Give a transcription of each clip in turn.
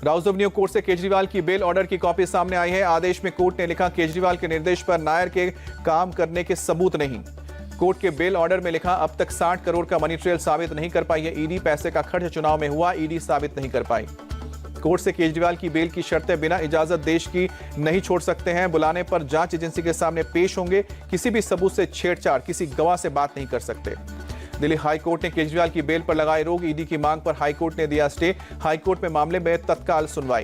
Rouse Avenue court से केजरीवाल की bail order की कॉपी सामने आई है। आदेश में कोर्ट ने लिखा, केजरीवाल के निर्देश पर नायर के काम करने के सबूत नहीं। कोर्ट के बेल ऑर्डर में लिखा, अब तक 60 करोड़ का मनी ट्रेल साबित नहीं कर पाई है ईडी। पैसे का खर्च चुनाव में हुआ, ईडी साबित नहीं कर पाई। कोर्ट से केजरीवाल की बेल की शर्तें बिना इजाजत देश की नहीं छोड़ सकते हैं। बुलाने पर जांच एजेंसी के सामने पेश होंगे। किसी भी सबूत से छेड़छाड़, किसी गवाह से बात नहीं कर सकते। दिल्ली हाईकोर्ट ने केजरीवाल की बेल पर लगाए रोक। ईडी की मांग पर हाईकोर्ट ने दिया स्टे। हाईकोर्ट में मामले में तत्काल सुनवाई।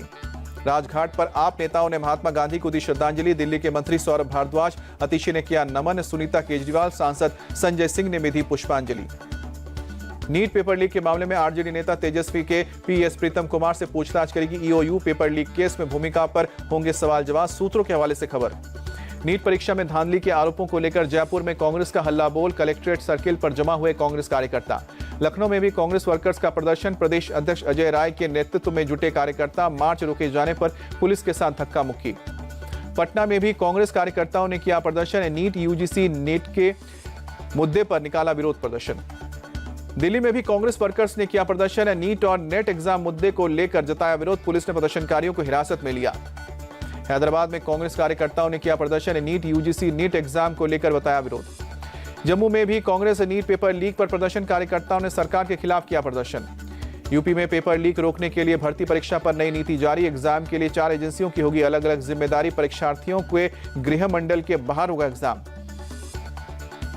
राजघाट पर आप नेताओं ने महात्मा गांधी को दी श्रद्धांजलि। दिल्ली के मंत्री सौरभ भारद्वाज, अतिशी ने किया नमन। सुनीता केजरीवाल, सांसद संजय सिंह ने भी दी पुष्पांजलि। नीट पेपर लीक के मामले में आरजेडी नेता तेजस्वी के पीएस प्रीतम कुमार से पूछताछ करेगी ईओयू। पेपर लीक केस में भूमिका पर होंगे सवाल जवाब। सूत्रों के हवाले से खबर। नीट परीक्षा में धांधली के आरोपों को लेकर जयपुर में कांग्रेस का हल्ला बोल। कलेक्ट्रेट सर्किल पर जमा हुए कांग्रेस कार्यकर्ता। लखनऊ में भी कांग्रेस वर्कर्स का प्रदर्शन। प्रदेश अध्यक्ष अजय राय के नेतृत्व में जुटे कार्यकर्ता। मार्च रोके जाने पर पुलिस के साथ धक्का मुक्की। पटना में भी कांग्रेस कार्यकर्ताओं ने किया प्रदर्शन। नीट यूजीसी नेट के मुद्दे पर निकाला विरोध प्रदर्शन। दिल्ली में भी कांग्रेस वर्कर्स ने किया प्रदर्शन। नीट और नेट एग्जाम मुद्दे को लेकर जताया विरोध। पुलिस ने प्रदर्शनकारियों को हिरासत में लिया। हैदराबाद में कांग्रेस कार्यकर्ताओं ने किया प्रदर्शन। नीट यूजीसी नीट एग्जाम को लेकर बताया विरोध। जम्मू में भी कांग्रेस नीट पेपर लीक पर प्रदर्शन। कार्यकर्ताओं ने सरकार के खिलाफ किया प्रदर्शन। यूपी में पेपर लीक रोकने के लिए भर्ती परीक्षा पर नई नीति जारी। एग्जाम के लिए 4 एजेंसियों की होगी अलग अलग जिम्मेदारी। परीक्षार्थियों के गृह मंडल के बाहर होगा एग्जाम।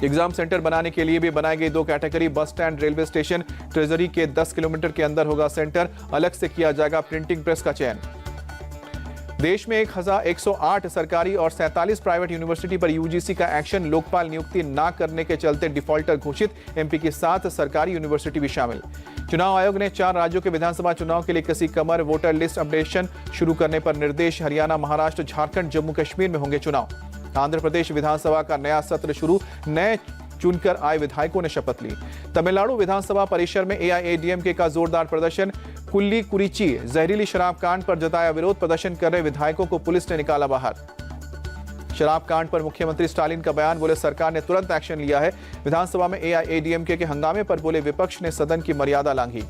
एग्जाम सेंटर बनाने के लिए भी बनाई गई 2 category. Bus stand, railway station, treasury के 10 किलोमीटर के अंदर होगा सेंटर। अलग से किया जाएगा प्रिंटिंग प्रेस का चयन। देश में 1108 सरकारी और 47 प्राइवेट यूनिवर्सिटी पर यूजीसी का एक्शन। लोकपाल नियुक्ति न करने के चलते डिफॉल्टर घोषित। एमपी के 7 सरकारी यूनिवर्सिटी भी शामिल। चुनाव आयोग ने 4 राज्यों के विधानसभा चुनाव के लिए कसी कमर। वोटर लिस्ट अपडेशन शुरू करने पर निर्देश। हरियाणा, महाराष्ट्र, झारखंड, जम्मू कश्मीर में होंगे चुनाव। आंध्र प्रदेश विधानसभा का नया सत्र शुरू। नए चुनकर आए विधायकों ने शपथ ली। तमिलनाडु विधानसभा परिसर में एआईएडीएमके का जोरदार प्रदर्शन। कुल्ली कुरिची जहरीली शराब कांड पर जताया विरोध। प्रदर्शन कर रहे विधायकों को पुलिस ने निकाला बाहर। शराब कांड पर मुख्यमंत्री स्टालिन का बयान। बोले, सरकार ने तुरंत एक्शन लिया है। विधानसभा में एआईएडीएमके के हंगामे पर बोले, विपक्ष ने सदन की मर्यादा लांघी।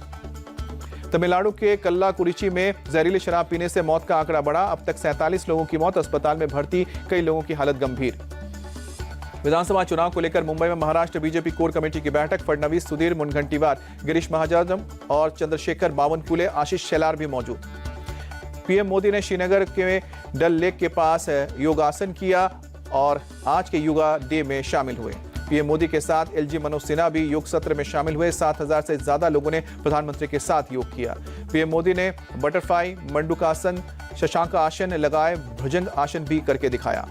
तमिलनाडु के कल्लाकुरिची में जहरीली शराब पीने से मौत का आंकड़ा बढ़ा। अब तक 47 लोगों की मौत। अस्पताल में भर्ती कई लोगों की हालत गंभीर। विधानसभा चुनाव को लेकर मुंबई में महाराष्ट्र बीजेपी कोर कमेटी की बैठक। फडणवीस, सुधीर मुनगंटीवार, गिरीश महाजन और चंद्रशेखर बावनकुले, आशीष शेलार भी मौजूद। पीएम मोदी ने श्रीनगर के डल लेक के पास योगासन किया और आज के योगा डे में शामिल हुए। पीएम मोदी के साथ एलजी मनोज सिन्हा भी योग सत्र में शामिल हुए। 7000 से ज्यादा लोगों ने प्रधानमंत्री के साथ योग किया। पीएम मोदी ने बटरफ्लाई, मंडूकासन, शशांक आसन लगाए। भुजंग आसन भी करके दिखाया।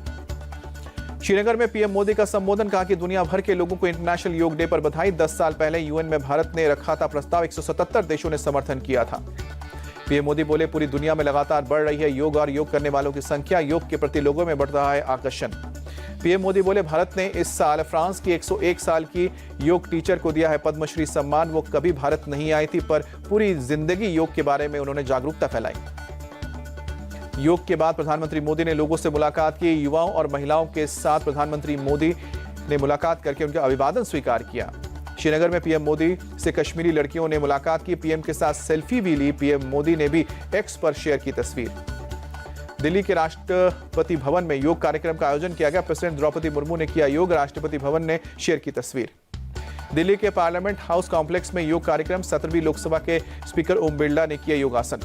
श्रीनगर में पीएम मोदी का संबोधन। कहा कि दुनिया भर के लोगों को इंटरनेशनल योग डे पर बधाई। 10 साल पहले यूएन में भारत ने रखा था प्रस्ताव। 177 देशों ने समर्थन किया था। पीएम मोदी बोले, पूरी दुनिया में लगातार बढ़ रही है योग और योग करने वालों की संख्या। योग के प्रति लोगों में बढ़ रहा है आकर्षण। पीएम मोदी बोले, भारत ने इस साल फ्रांस की 101 साल की योग टीचर को दिया है पद्मश्री सम्मान। वो कभी भारत नहीं आई थी, पर पूरी जिंदगी योग के बारे में उन्होंने जागरूकता फैलाई। योग के बाद प्रधानमंत्री मोदी ने लोगों से मुलाकात की। युवाओं और महिलाओं के साथ प्रधानमंत्री मोदी ने मुलाकात करके उनका अभिवादन स्वीकार किया। श्रीनगर में पीएम मोदी से कश्मीरी लड़कियों ने मुलाकात की। पीएम के साथ सेल्फी भी ली। पीएम मोदी ने भी एक्स पर शेयर की तस्वीर। दिल्ली के राष्ट्रपति भवन में योग कार्यक्रम का आयोजन किया गया। प्रेसिडेंट द्रौपदी मुर्मू ने किया योग। राष्ट्रपति भवन ने शेयर की तस्वीर। दिल्ली के पार्लियामेंट हाउस कॉम्प्लेक्स में योग कार्यक्रम। 17वीं लोकसभा के स्पीकर ओम बिरला ने किया योगासन।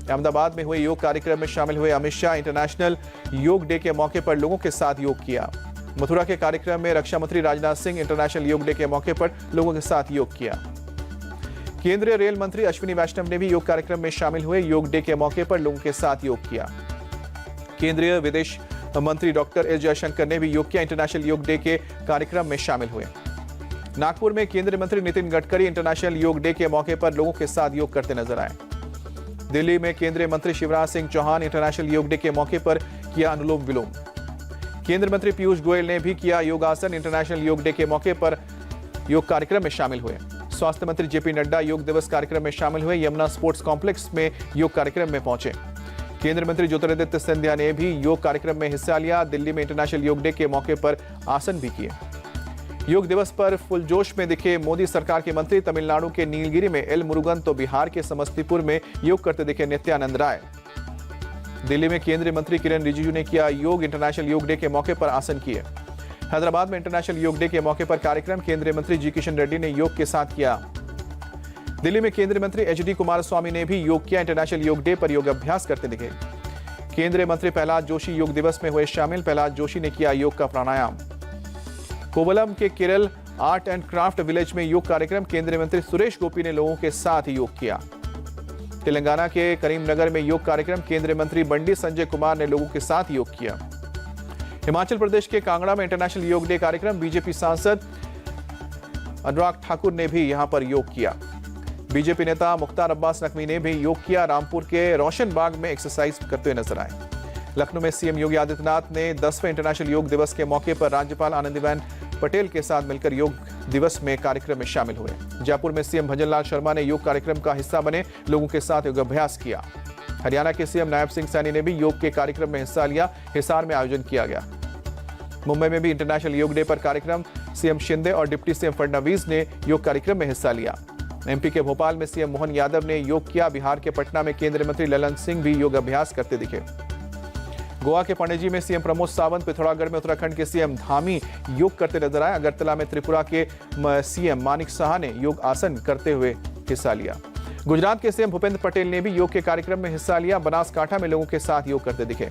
अहमदाबाद में हुए योग कार्यक्रम में शामिल हुए अमित शाह। इंटरनेशनल योग डे के मौके पर लोगों के साथ योग किया। मथुरा के कार्यक्रम में रक्षा मंत्री राजनाथ सिंह इंटरनेशनल योग डे के मौके पर लोगों के साथ योग किया। केंद्रीय रेल मंत्री अश्विनी वैष्णव ने भी योग कार्यक्रम में शामिल हुए। योग डे के मौके पर लोगों के साथ योग किया। केंद्रीय विदेश मंत्री डॉक्टर एस जयशंकर ने भी योग किया। इंटरनेशनल योग डे के कार्यक्रम में शामिल हुए। नागपुर में केंद्रीय मंत्री नितिन गडकरी इंटरनेशनल योग डे के मौके पर लोगों के साथ योग करते नजर आए। दिल्ली में केंद्रीय मंत्री शिवराज सिंह चौहान इंटरनेशनल योग डे के मौके पर किया अनुलोम विलोम। केंद्रीय मंत्री पीयूष गोयल ने भी किया योगासन। इंटरनेशनल योग डे के मौके पर योग कार्यक्रम में शामिल हुए। स्वास्थ्य मंत्री जेपी नड्डा योग दिवस कार्यक्रम में शामिल हुए। यमुना स्पोर्ट्स कॉम्प्लेक्स में योग कार्यक्रम में पहुंचे। केंद्रीय मंत्री ज्योतिरादित्य सिंधिया ने भी योग कार्यक्रम में हिस्सा लिया। दिल्ली में इंटरनेशनल योग डे के मौके पर आसन भी किए। योग दिवस पर फुलजोश में दिखे मोदी सरकार के मंत्री। तमिलनाडु के नीलगिरी में एल मुरुगन तो बिहार के समस्तीपुर में योग करते दिखे नित्यानंद राय। दिल्ली में केंद्रीय मंत्री किरण रिजिजू ने किया योग। इंटरनेशनल योग डे के मौके पर आसन किए। हैदराबाद में इंटरनेशनल योग डे के मौके पर कार्यक्रम। केंद्रीय मंत्री जी किशन रेड्डी ने योग के साथ किया। दिल्ली में केंद्रीय मंत्री एच.डी. कुमारस्वामी ने भी योग किया। इंटरनेशनल योग डे पर योग अभ्यास करते दिखे। केंद्रीय मंत्री प्रहलाद जोशी योग दिवस में हुए शामिल। प्रहलाद जोशी ने किया योग का प्राणायाम। कोवलम के Kerala art and craft village में योग कार्यक्रम। केंद्रीय मंत्री सुरेश गोपी ने लोगों के साथ योग किया। तेलंगाना के करीमनगर में योग कार्यक्रम। केंद्रीय मंत्री बंडी संजय कुमार ने लोगों के साथ योग किया। हिमाचल प्रदेश के कांगड़ा में इंटरनेशनल योग डे कार्यक्रम। बीजेपी सांसद अनुराग ठाकुर ने भी यहां पर योग किया। बीजेपी नेता मुख्तार अब्बास नकवी ने भी योग किया। रामपुर के रोशन बाग में एक्सरसाइज करते हुए नजर आए। लखनऊ में सीएम योगी आदित्यनाथ ने 10वें इंटरनेशनल योग दिवस के मौके पर राज्यपाल आनंदीबेन पटेल के साथ मिलकर योग दिवस में कार्यक्रम में शामिल हुए। जयपुर में सीएम भजनलाल शर्मा ने योग कार्यक्रम का हिस्सा बने लोगों के साथ योगाभ्यास किया। हरियाणा के सीएम नायब सिंह सैनी ने भी योग के कार्यक्रम में हिस्सा लिया। हिसार में आयोजन किया गया। मुंबई में भी इंटरनेशनल योग डे पर कार्यक्रम। सीएम शिंदे और डिप्टी सीएम फडणवीस ने योग कार्यक्रम में हिस्सा लिया। एमपी के भोपाल में सीएम मोहन यादव ने योग किया। बिहार के पटना में केंद्रीय मंत्री ललन सिंह भी योग अभ्यास करते दिखे। गोवा के पणजी में सीएम प्रमोद सावंत, पिथौरागढ़ में उत्तराखंड के सीएम धामी योग करते नजर आए। अगरतला में त्रिपुरा के सीएम मानिक साहा ने योग आसन करते हुए हिस्सा लिया। गुजरात के सीएम भूपेंद्र पटेल ने भी योग के कार्यक्रम में हिस्सा लिया। बनासकांठा में लोगों के साथ योग करते दिखे।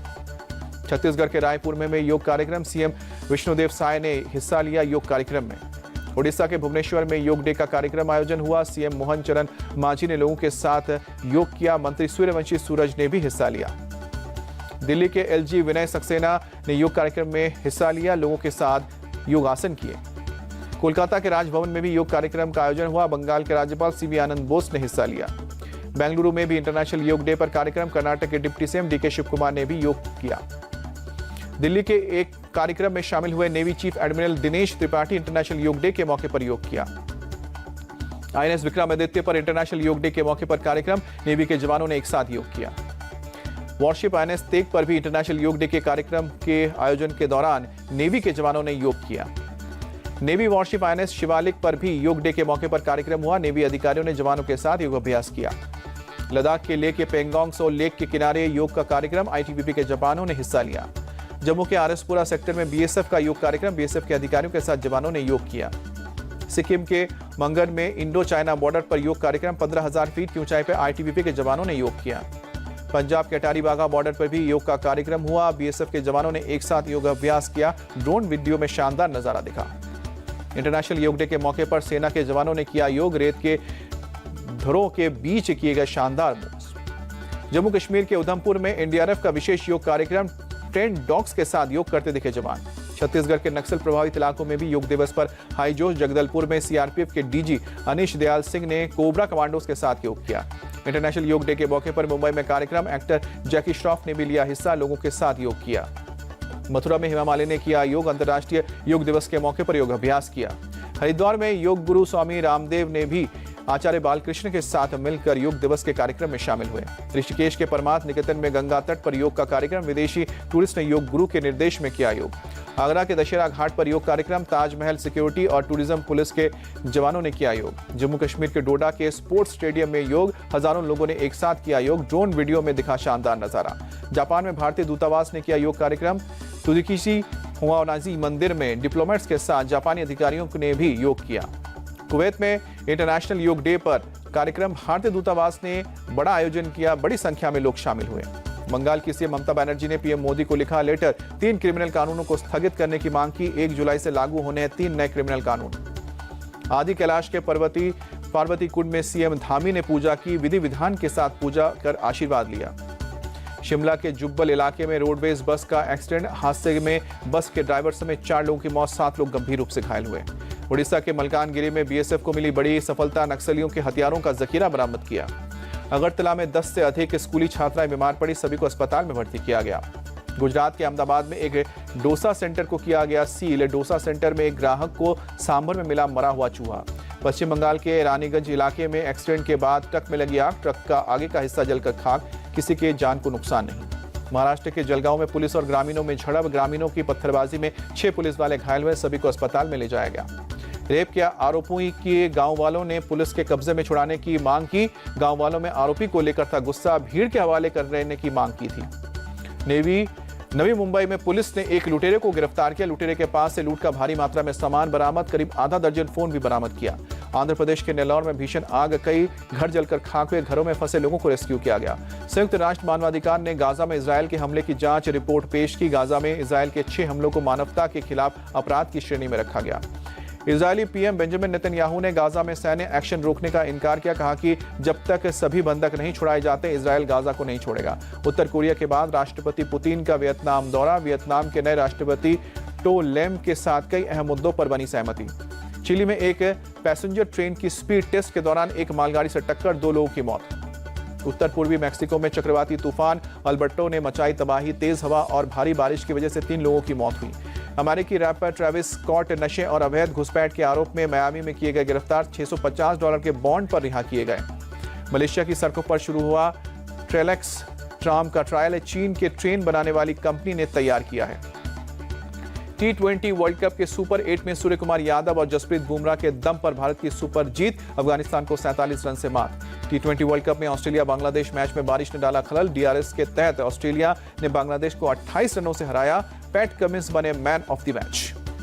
छत्तीसगढ़ के रायपुर में योग कार्यक्रम। सीएम विष्णुदेव साय ने हिस्सा लिया योग कार्यक्रम में। ओडिशा के भुवनेश्वर में योग डे का कार्यक्रम आयोजन हुआ। सीएम मोहन चरण मांझी ने लोगों के साथ योग किया। मंत्री सूर्यवंशी सूरज ने भी हिस्सा लिया। दिल्ली के एलजी विनय सक्सेना ने योग कार्यक्रम में हिस्सा लिया। लोगों के साथ योगासन किए। कोलकाता के राजभवन में भी योग कार्यक्रम का आयोजन हुआ। बंगाल के राज्यपाल सीवी आनंद बोस ने हिस्सा लिया। बेंगलुरु में भी इंटरनेशनल योग डे पर कार्यक्रम। कर्नाटक के डिप्टी सीएम डीके शिवकुमार ने भी योग किया। दिल्ली के एक कार्यक्रम में शामिल हुए navy chief admiral Dinesh Tripathi international योग डे के मौके पर योग किया। आईएनएस विक्रमादित्य पर इंटरनेशनल योग डे के मौके पर कार्यक्रम। नेवी के जवानों ने एक साथ योग किया। वॉरशिप आईएनएस तेग पर भी इंटरनेशनल योग डे के कार्यक्रम के आयोजन के दौरान नेवी के जवानों ने योग किया। नेवी वॉरशिप आईएनएस शिवालिक पर भी योग डे के मौके पर कार्यक्रम हुआ। नेवी अधिकारियों ने जवानों के साथ योग अभ्यास किया। लद्दाख के लेह के पेंगोंग सो लेक के किनारे योग का कार्यक्रम। आईटीबीपी के जवानों ने हिस्सा लिया। जम्मू के आरएसपुरा सेक्टर में बीएसएफ का योग कार्यक्रम। बीएसएफ के अधिकारियों के साथ जवानों ने योग किया। सिक्किम के मंगन में इंडो चाइना बॉर्डर पर योग कार्यक्रम। 15,000 फीट की ऊंचाई पर आईटीबीपी के जवानों ने योग किया। पंजाब के अटारी वाघा बॉर्डर पर भी योग का कार्यक्रम हुआ। बीएसएफ के जवानों ने एक साथ योग अभ्यास किया। ड्रोन वीडियो में शानदार नजारा दिखा। इंटरनेशनल योग डे के मौके पर सेना के जवानों ने किया योग। रेत के धुरों के बीच किए गए शानदार मूव्स। जम्मू कश्मीर के उधमपुर में एनडीआरएफ का विशेष योग कार्यक्रम। ट्रेंड डॉग्स के साथ योग करते दिखे जवान। छत्तीसगढ़ के नक्सल प्रभावित इलाकों में भी योग दिवस पर हाई जोश। जगदलपुर में सीआरपीएफ के डीजी अनिश दयाल सिंह ने कोबरा कमांडोज के साथ योग किया। इंटरनेशनल योग डे के मौके पर मुंबई में कार्यक्रम। एक्टर जैकी श्रॉफ ने भी लिया हिस्सा। लोगों के साथ योग किया। मथुरा में हेमा मालिनी ने किया योग। अंतर्राष्ट्रीय योग दिवस के मौके पर योग अभ्यास किया। हरिद्वार में योग गुरु स्वामी रामदेव ने भी आचार्य बालकृष्ण के साथ मिलकर योग दिवस के कार्यक्रम में शामिल हुए। ऋषिकेश के परमार्थ निकेतन में गंगा तट पर योग का कार्यक्रम। विदेशी टूरिस्ट ने योग गुरु के निर्देश में किया योग। आगरा के दशहरा घाट पर योग कार्यक्रम। ताजमहल सिक्योरिटी और टूरिज्म पुलिस के जवानों ने किया योग। जम्मू कश्मीर के डोडा के स्पोर्ट्स स्टेडियम में योग। हजारों लोगों ने एक साथ किया योग। ड्रोन वीडियो में दिखा शानदार नजारा। जापान में भारतीय दूतावास ने किया योग कार्यक्रम। तुदिकिशी हुआनाजी मंदिर में डिप्लोमेट्स के साथ जापानी अधिकारियों ने भी योग किया। कुवैत में इंटरनेशनल योग डे पर कार्यक्रम। भारतीय दूतावास ने बड़ा आयोजन किया। बड़ी संख्या में लोग शामिल हुए। बंगाल की सीएम ममता बनर्जी ने पीएम मोदी को लिखा लेटर। 3 क्रिमिनल कानूनों को स्थगित करने की मांग की। 1 जुलाई से लागू होने हैं 3 नए क्रिमिनल कानून। आदि कैलाश के पार्वती कुंड में सीएम धामी ने पूजा की। विधि विधान के साथ पूजा कर आशीर्वाद लिया। शिमला के जुब्बल इलाके में रोडवेज बस का एक्सीडेंट। हादसे में बस के ड्राइवर समेत 4 लोगों की मौत। 7 लोग गंभीर रूप से घायल हुए। उड़ीसा के मलकानगिरी में बीएसएफ को मिली बड़ी सफलता। नक्सलियों के हथियारों का जखीरा बरामद किया। अगरतला में 10 से अधिक स्कूली छात्राएं बीमार पड़ी। सभी को अस्पताल में भर्ती किया गया। गुजरात के अहमदाबाद में एक डोसा सेंटर को किया गया सील। डोसा सेंटर में एक ग्राहक को सांभर में मिला मरा हुआ चूहा। पश्चिम बंगाल के रानीगंज इलाके में एक्सीडेंट के बाद ट्रक में लगी आग। ट्रक का आगे का हिस्सा जलकर खाक। किसी के जान को नुकसान नहीं। महाराष्ट्र के जलगांव में पुलिस और ग्रामीणों में झड़प, ग्रामीणों की पत्थरबाजी में 6 पुलिस वाले घायल हुए, सभी को अस्पताल में ले जाया गया। रेप के आरोपियों के गांव वालों ने पुलिस के कब्जे में छुड़ाने की मांग की। गांव वालों में आरोपी को लेकर था गुस्सा, भीड़ के हवाले करने की मांग की थी। नवी मुंबई में पुलिस ने एक लुटेरे को गिरफ्तार किया। लुटेरे के पास से लूट का भारी मात्रा में सामान बरामद, करीब आधा दर्जन फोन भी बरामद किया। आंध्र प्रदेश के नेल्लौर में भीषण आग, कई घर जलकर खाक हुए, घरों में फंसे लोगों को रेस्क्यू किया गया। संयुक्त राष्ट्र मानवाधिकार ने गाजा में इजरायल के हमले की जांच रिपोर्ट पेश की। गाजा में इजरायल के 6 हमलों को मानवता के खिलाफ अपराध की श्रेणी में रखा गया। इजरायली पीएम बेंजामिन नेतन्याहू ने गाजा में सैन्य एक्शन रोकने का इनकार किया। कहा कि जब तक सभी बंधक नहीं छुड़ाए जाते, इजरायल गाजा को नहीं छोड़ेगा। उत्तर कोरिया के बाद राष्ट्रपति पुतिन का वियतनाम दौरा, वियतनाम के नए राष्ट्रपति टो लैम के साथ कई अहम मुद्दों पर बनी सहमति। चिली में एक पैसेंजर ट्रेन की स्पीड टेस्ट के दौरान एक मालगाड़ी से टक्कर, 2 लोगों की मौत। उत्तर पूर्वी मैक्सिको में चक्रवाती तूफान अल्बर्टो ने मचाई तबाही, तेज हवा और भारी बारिश की वजह से 3 लोगों की मौत हुई। अमेरिकी रैपर ट्रेविस स्कॉट नशे और अवैध घुसपैठ के आरोप में मियामी में किए गए गिरफ्तार, $650 के बॉन्ड पर रिहा किए गए। मलेशिया की सड़कों पर शुरू हुआ ट्रेलेक्स ट्राम का ट्रायल, चीन के ट्रेन बनाने वाली कंपनी ने तैयार किया है। T20 वर्ल्ड कप के सुपर 8 में सूर्य कुमार यादव और जसप्रीत बुमराह के दम पर भारत की सुपर जीत, अफगानिस्तान को 47 रन से मात। T20 वर्ल्ड कप में ऑस्ट्रेलिया बांग्लादेश मैच में बारिश ने डाला खलल, DRS के तहत ऑस्ट्रेलिया ने बांग्लादेश को 28 रनों से हराया। पैट कमिंस बने मैन ऑफ द मैच।